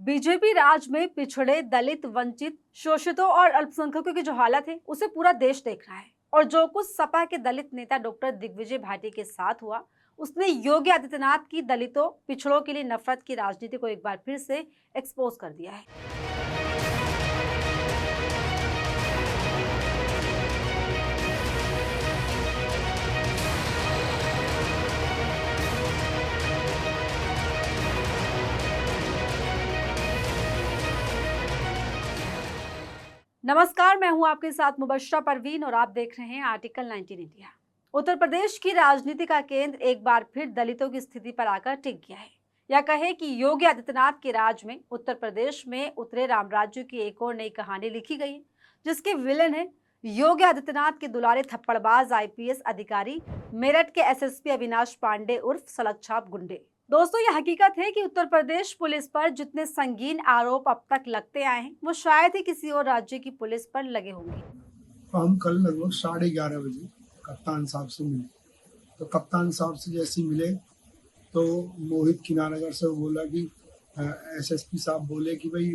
BJP राज में पिछड़े, दलित, वंचित, शोषितों और अल्पसंख्यकों की जो हालत है उसे पूरा देश देख रहा है। और जो कुछ सपा के दलित नेता डॉक्टर दिग्विजय भाटी के साथ हुआ, उसने योगी आदित्यनाथ की दलितों, पिछड़ों के लिए नफरत की राजनीति को एक बार फिर से एक्सपोज कर दिया है। नमस्कार, मैं हूं आपके साथ मुबश्शरा परवीन और आप देख रहे हैं आर्टिकल 19 इंडिया। उत्तर प्रदेश की राजनीति का केंद्र एक बार फिर दलितों की स्थिति पर आकर टिक गया है। या कहे कि योगी आदित्यनाथ के राज में उत्तर प्रदेश में उतरे रामराज्य की एक और नई कहानी लिखी गई है, जिसके विलेन है योगी आदित्यनाथ के दुलारे थप्पड़बाज आईपीएस अधिकारी, मेरठ के एसएसपी अविनाश पांडे उर्फ सड़क गुंडे। दोस्तों, यह हकीकत है कि उत्तर प्रदेश पुलिस पर जितने संगीन आरोप अब तक लगते आए हैं, वो शायद ही किसी और राज्य की पुलिस पर लगे होंगे। हम कल लगभग 11:30 बजे कप्तान साहब से मिले। तो कप्तान साहब से जैसे ही मिले तो मोहित किनानगर से बोला कि एसएसपी साहब बोले कि भाई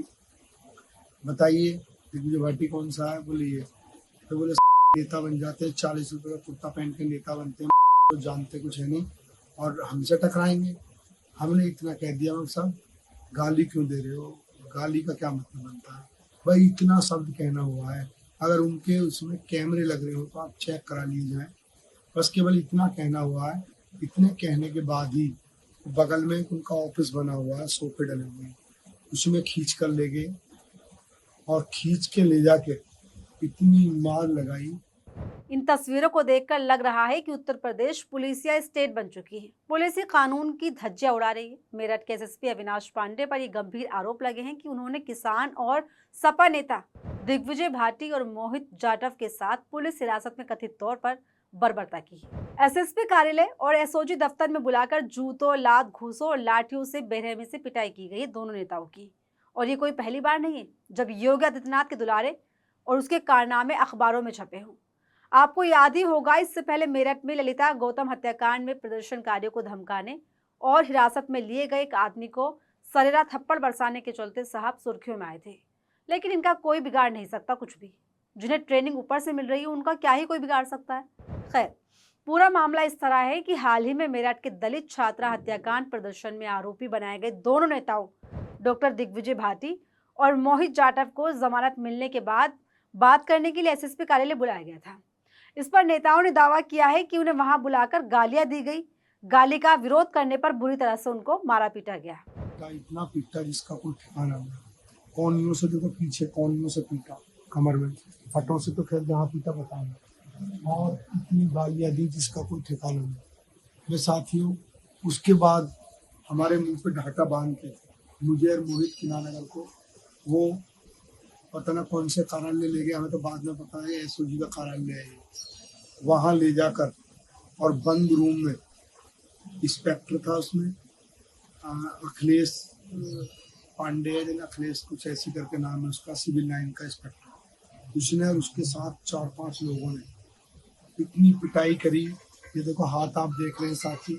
बताइए दिग्विजय भाटी कौन सा है। बोले ये। तो बोले नेता बन जाते हैं, 40 रुपये का कुर्ता पहन के नेता बनते हैं, तो जानते कुछ है नहीं और हमसे टकराएंगे। हमने इतना कह दिया, हम साहब गाली क्यों दे रहे हो, गाली का क्या मतलब बनता है भाई, इतना शब्द कहना हुआ है। अगर उनके उसमें कैमरे लग रहे हो तो आप चेक करा लीजिए। बस केवल इतना कहना हुआ है। इतने कहने के बाद ही बगल में उनका ऑफिस बना हुआ है, सोफे डले हुए हैं, उसमें खींच कर ले गए और खींच के ले जाके इतनी मार लगाई। इन तस्वीरों को देखकर लग रहा है कि उत्तर प्रदेश पुलिसिया स्टेट बन चुकी है। पुलिस ही कानून की धज्जियां उड़ा रही है। मेरठ के एसएसपी अविनाश पांडे पर ये गंभीर आरोप लगे हैं कि उन्होंने किसान और सपा नेता दिग्विजय भाटी और मोहित जाटव के साथ पुलिस हिरासत में कथित तौर पर बर्बरता की। एसएसपी कार्यालय और एसओजी दफ्तर में बुलाकर जूतों, लात, घूसों और लाठियों से बेरहमी से पिटाई की गई दोनों नेताओं की। और ये कोई पहली बार नहीं है जब योगी आदित्यनाथ के दुलारे और उसके कारनामे अखबारों में छपे हों। आपको याद ही होगा, इससे पहले मेरठ में ललिता गौतम हत्याकांड में प्रदर्शनकारियों को धमकाने और हिरासत में लिए गए एक आदमी को सरेरा थप्पड़ बरसाने के चलते साहब सुर्खियों में आए थे। लेकिन इनका कोई बिगाड़ नहीं सकता कुछ भी। जिन्हें ट्रेनिंग ऊपर से मिल रही है उनका क्या ही कोई बिगाड़ सकता है। खैर, पूरा मामला इस तरह है कि हाल ही में मेरठ के दलित छात्रा हत्याकांड प्रदर्शन में आरोपी बनाए गए दोनों नेताओं डॉक्टर दिग्विजय भाटी और मोहित जाटव को जमानत मिलने के बाद बात करने के लिए एसएसपी कार्यालय बुलाया गया था। इस पर नेताओं ने दावा किया है कि उन्हें वहां बुलाकर गालियां दी गई। गाली का विरोध करने पर बुरी तरह से उनको मारा पीटा गया। इतना पीटा जिसका कोई ठिकाना नहीं। कौनियों से देखो पीछे, कौनियों से पीटा, कमर में फटों से तो खैर जहाँ पीटा पता नहीं, और इतनी गालियां दी जिसका कोई ठिकाना नहीं। मेरे साथियों, उसके बाद हमारे मुंह पे ढाटा बांध के मुझे और मोहित किनानगर को वो पता ना कौन से कार्यालय ले गया, हमें तो बाद में पता है एसओजी का कार्यालय है। वहाँ ले जाकर और बंद रूम में इंस्पेक्टर था, उसमें अखिलेश पांडे, अखिलेश कुछ ऐसी करके नाम है उसका, सिविल लाइन का इंस्पेक्टर, उसने और उसके साथ 4-5 लोगों ने इतनी पिटाई करी। ये देखो हाथ आप देख रहे हैं साथी।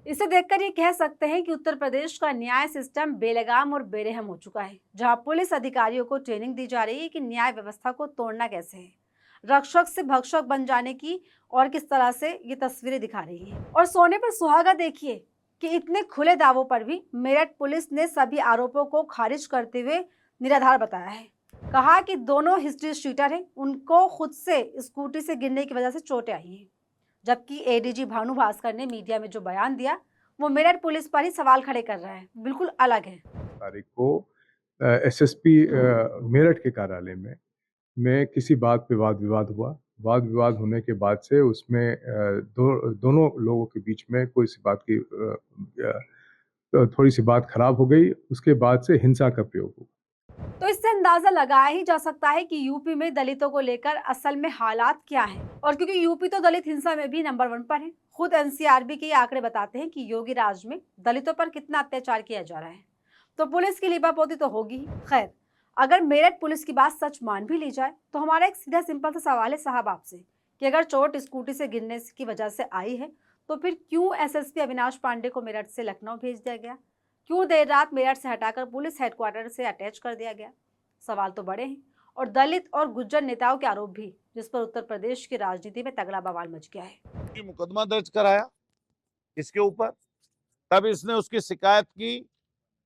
इसे देखकर ये कह सकते हैं कि उत्तर प्रदेश का न्याय सिस्टम बेलगाम और बेरहम हो चुका है, जहां पुलिस अधिकारियों को ट्रेनिंग दी जा रही है कि न्याय व्यवस्था को तोड़ना कैसे है, रक्षक से भक्षक बन जाने की और किस तरह से ये तस्वीरें दिखा रही है। और सोने पर सुहागा देखिए कि इतने खुले दावों पर भी मेरठ पुलिस ने सभी आरोपों को खारिज करते हुए निराधार बताया है। कहा कि दोनों हिस्ट्री शीटर हैं, उनको खुद से स्कूटी से गिरने की वजह से चोटें आई हैं। जबकि एडीजी भानु भास्कर ने मीडिया में जो बयान दिया वो मेरठ पुलिस पर ही सवाल खड़े कर रहा है, बिल्कुल अलग है। तारीख को एसएसपी मेरठ के कार्यालय में किसी बात पे वाद विवाद हुआ। वाद विवाद होने के बाद से उसमें दोनों लोगों के बीच में कोई सी बात की थोड़ी सी बात खराब हो गई। उसके बाद से हिंसा का प्रयोग हुआ। तो इससे अंदाजा लगाया ही जा सकता है कि यूपी में दलितों को लेकर असल में हालात क्या हैं। और क्योंकि यूपी तो दलित हिंसा में भी नंबर 1 पर है, खुद एनसीआरबी के आंकड़े बताते हैं कि योगी राज में दलितों पर कितना अत्याचार किया जा रहा है, तो पुलिस की लीपापोती तो होगी ही। खैर, अगर मेरठ पुलिस की बात सच मान भी ली जाए तो हमारा एक सीधा सिंपल सा सवाल है साहब आपसे कि अगर चोट स्कूटी से गिरने की वजह से आई है तो फिर क्यों एसएसपी अविनाश पांडे को मेरठ से लखनऊ भेज दिया गया? क्यों देर रात मेरठ से हटाकर पुलिस हेडक्वार्टर से अटैच कर दिया गया? सवाल तो बड़े हैं और दलित और गुज्जर नेताओं के आरोप भी, जिस पर उत्तर प्रदेश की राजनीति में तगड़ा बवाल मच गया है। मुकदमा दर्ज कराया इसके ऊपर, तब इसने उसकी शिकायत की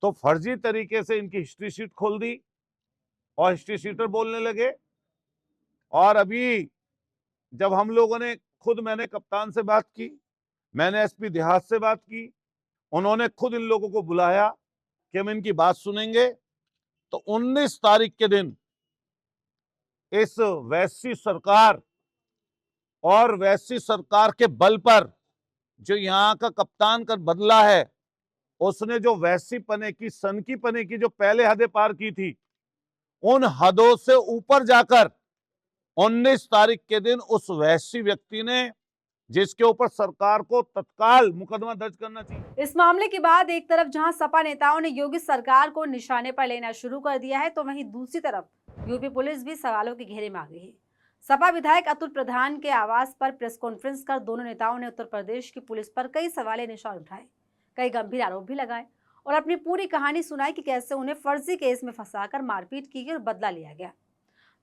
तो फर्जी तरीके से इनकी हिस्ट्री शीट खोल दी और हिस्ट्री शीटर बोलने लगे। और अभी जब हम लोगों ने मैंने कप्तान से बात की, मैंने एसपी देहात से बात की, उन्होंने खुद इन लोगों को बुलाया कि हम इनकी बात सुनेंगे। तो 19 तारीख के दिन इस वैसी सरकार और वैसी सरकार के बल पर जो यहाँ का कप्तान का बदला है, उसने जो वैसी पने की, सनकी पने की जो पहले हदें पार की थी, उन हदों से ऊपर जाकर 19 तारीख के दिन उस वैसी व्यक्ति ने, जिसके ऊपर सरकार को तत्काल मुकदमा दर्ज करना चाहिए। इस मामले के बाद एक तरफ जहां सपा नेताओं ने योगी सरकार को निशाने पर लेना शुरू कर दिया है, तो वहीं दूसरी तरफ यूपी पुलिस भी सवालों के घेरे में आ गई है। सपा विधायक अतुल प्रधान के आवास पर प्रेस कॉन्फ्रेंस कर दोनों नेताओं ने उत्तर प्रदेश की पुलिस पर कई सवाल निशान उठाए, कई गंभीर आरोप भी लगाए और अपनी पूरी कहानी सुनाई कि कैसे उन्हें फर्जी केस में फंसाकर मारपीट की गई और बदला लिया गया।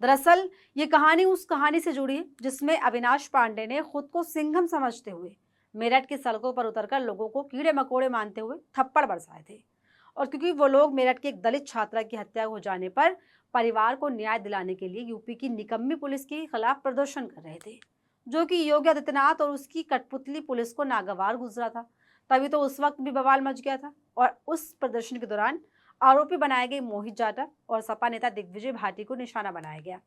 दरअसल ये कहानी उस कहानी से जुड़ी है जिसमें अविनाश पांडे ने खुद को सिंघम समझते हुए मेरठ की सड़कों पर उतरकर लोगों को कीड़े मकोड़े मानते हुए थप्पड़ बरसाए थे। और क्योंकि वो लोग मेरठ की एक दलित छात्रा की हत्या हो जाने पर परिवार को न्याय दिलाने के लिए यूपी की निकम्मी पुलिस के खिलाफ प्रदर्शन कर रहे थे, जो कि योगी आदित्यनाथ और उसकी कठपुतली पुलिस को नागवार गुजरा था। तभी तो उस वक्त भी बवाल मच गया था और उस प्रदर्शन के दौरान आरोपी बनाए गए मोहित जाटव और सपा नेता दिग्विजय भाटी को निशाना बनाया गया।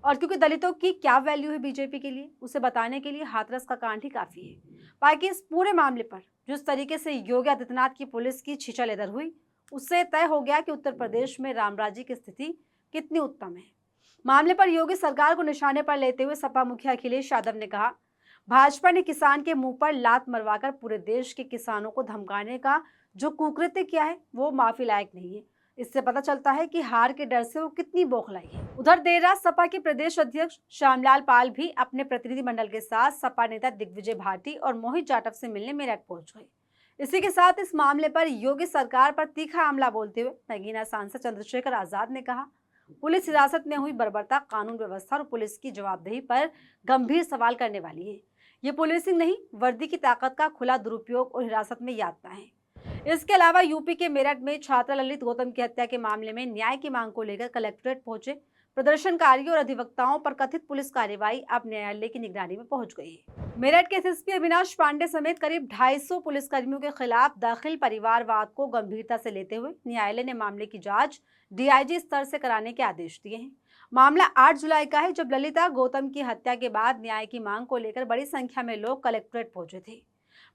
और क्योंकि दलितों की क्या वैल्यू है बीजेपी के लिए, उसे बताने के लिए हाथरस का कांड ही काफी है। बाकी इस पूरे मामले पर जिस तरीके से योगी आदित्यनाथ की पुलिस की छीछालेदर हुई, उससे तय हो गया कि उत्तर प्रदेश में रामराज्य की स्थिति कितनी उत्तम है। मामले पर योगी सरकार को निशाने पर लेते हुए सपा मुखिया अखिलेश यादव ने कहा, भाजपा ने किसान के मुंह पर लात मरवाकर पूरे देश के किसानों को धमकाने का जो कुकृत्य किया है, वो माफी लायक नहीं है। इससे पता चलता है कि हार के डर से वो कितनी बौखलाई है। उधर देर रात सपा के प्रदेश अध्यक्ष श्यामलाल पाल भी अपने प्रतिनिधिमंडल के साथ सपा नेता दिग्विजय भाटी और मोहित जाटव से मिलने मेरठ पहुंच गए। इसी के साथ इस मामले पर योगी सरकार पर तीखा हमला बोलते हुए नगीना सांसद चंद्रशेखर आजाद ने कहा, पुलिस हिरासत में हुई बर्बरता कानून व्यवस्था और पुलिस की जवाबदेही पर गंभीर सवाल करने वाली है। ये पुलिसिंग नहीं, वर्दी की ताकत का खुला दुरुपयोग और हिरासत में यातना है। इसके अलावा यूपी के मेरठ में छात्रा ललित गौतम की हत्या के मामले में न्याय की मांग को लेकर कलेक्ट्रेट पहुंचे प्रदर्शनकारियों और अधिवक्ताओं पर कथित पुलिस कार्रवाई अब न्यायालय की निगरानी में पहुंच गई है। मेरठ के एसएसपी अविनाश पांडे समेत करीब 250 पुलिसकर्मियों के खिलाफ दाखिल परिवारवाद को गंभीरता से लेते हुए न्यायालय ने मामले की जांच डीआईजी स्तर से कराने के आदेश दिए हैं। मामला 8 जुलाई का है, जब ललिता गौतम की हत्या के बाद न्याय की मांग को लेकर बड़ी संख्या में लोग कलेक्ट्रेट पहुंचे थे।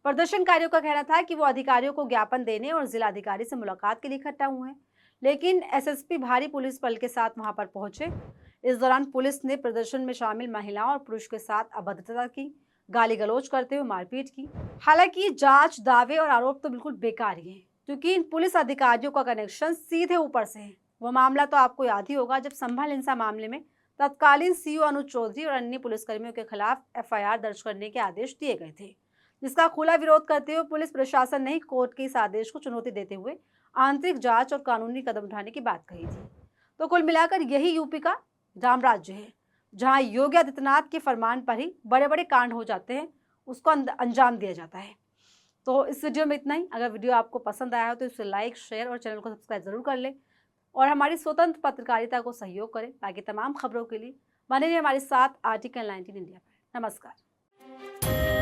प्रदर्शनकारियों का कहना था कि वो अधिकारियों को ज्ञापन देने और जिलाधिकारी से मुलाकात के लिए इकट्ठा हुए हैं, लेकिन एसएसपी भारी पुलिस बल के साथ वहां पर पहुंचे। इस दौरान पुलिस ने प्रदर्शन में शामिल महिलाओं और पुरुष के साथ अभद्रता की, गाली गलौज करते हुए मारपीट की। हालांकि जांच, दावे और आरोप तो बिल्कुल बेकार ही हैं, क्योंकि इन पुलिस अधिकारियों का कनेक्शन सीधे ऊपर से है। वो मामला तो आपको याद ही होगा, जब संभल हिंसा मामले में तत्कालीन सीओ अनुज चौधरी और अन्य पुलिसकर्मियों के खिलाफ एफआईआर दर्ज करने के आदेश दिए गए थे, जिसका खुला विरोध करते हुए पुलिस प्रशासन ने कोर्ट के इस आदेश को चुनौती देते हुए आंतरिक जांच और कानूनी कदम उठाने की बात कही थी। तो कुल मिलाकर यही यूपी का रामराज्य है, जहां योगी आदित्यनाथ के फरमान पर ही बड़े बड़े कांड हो जाते हैं, उसको अंजाम दिया जाता है। तो इस वीडियो में इतना ही। अगर वीडियो आपको पसंद आया हो तो इसे लाइक, शेयर और चैनल को सब्सक्राइब जरूर कर ले और हमारी स्वतंत्र पत्रकारिता को सहयोग करें। ताकि तमाम खबरों के लिए बने रहिए हमारे साथ आर्टिकल 19 इंडिया पर। नमस्कार।